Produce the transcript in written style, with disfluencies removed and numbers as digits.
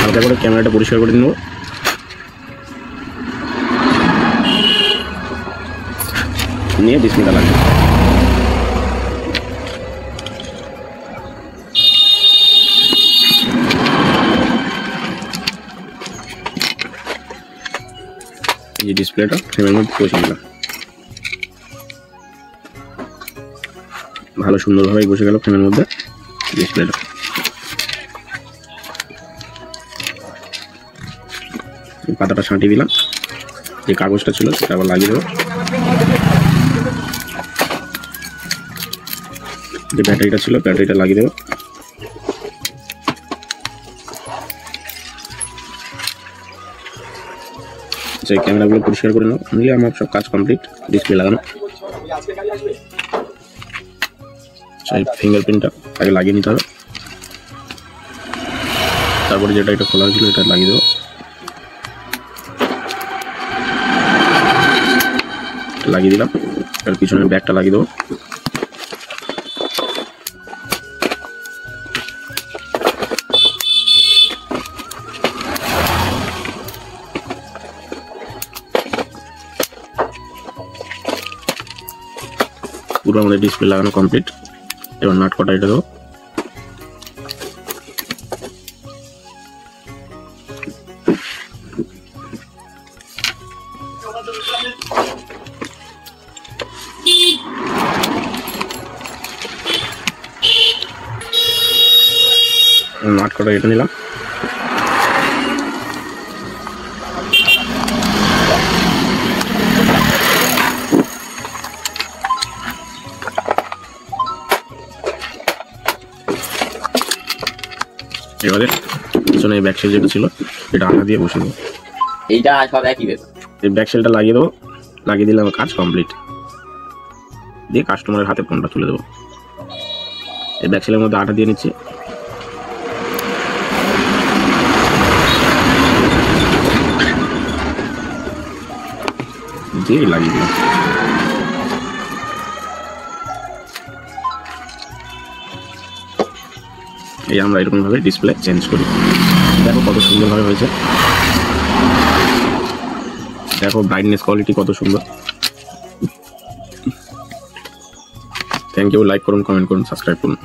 হালকা করে ক্যামেরাটা পরিষ্কার করে নেব। নিয়ে ডিসপ্লেটা লাগবে। এই ডিসপ্লেটা ফ্রেমের মধ্যে বসে দিলাম। ভালো সুন্দরভাবে বসে গেল ফ্রেমের মধ্যে ডিসপ্লেটা। পাতাটা ছাঁটিয়ে দিলাম, যে কাগজটা ছিল সেটা আবার লাগিয়ে দেবো। যে ব্যাটারিটা ছিল ব্যাটারিটা লাগিয়ে দেবো। সেই ক্যামেরাগুলো পরিষ্কার করে নেব, নিলে আমার সব কাজ কমপ্লিট। ডিসপ্লে লাগানো, সেই ফিঙ্গারপ্রিন্টটা আগে লাগিয়ে নিতে হবে। তারপরে যেটা এটা খোলা হয়েছিল এটা লাগিয়ে দেবো। লাগিয়ে দিলাম। এর পিছনের ব্যাগটা লাগিয়ে দেবো। পুরো আমাদের ডিসপ্লে লাগানো কমপ্লিট। এবার নাট কটা এটা দেবো। নাট কটা এটা নিলাম। এবারে পিছনে ব্যাক সেল যেটা ছিল এটা আঠা দিয়ে বসে দেবো। এইটা সব একই ব্যাপার। এই ব্যাক সেলটা লাগিয়ে দেবো। লাগিয়ে দিলে আমার কাজ কমপ্লিট। দিয়ে কাস্টমারের হাতে ফোনটা তুলে দেবো। এই ব্যাক সেলের মধ্যে আঠা দিয়ে নিচ্ছি। দিয়ে লাগিয়ে দিলাম। এই আমরা এরকম ভাবে ডিসপ্লে চেঞ্জ করি। দেখো কত সুন্দরভাবে হয়েছে। দেখো ব্রাইটনেস কোয়ালিটি কত সুন্দর। Thank you. লাইক করুন, কমেন্ট করুন, সাবস্ক্রাইব করুন।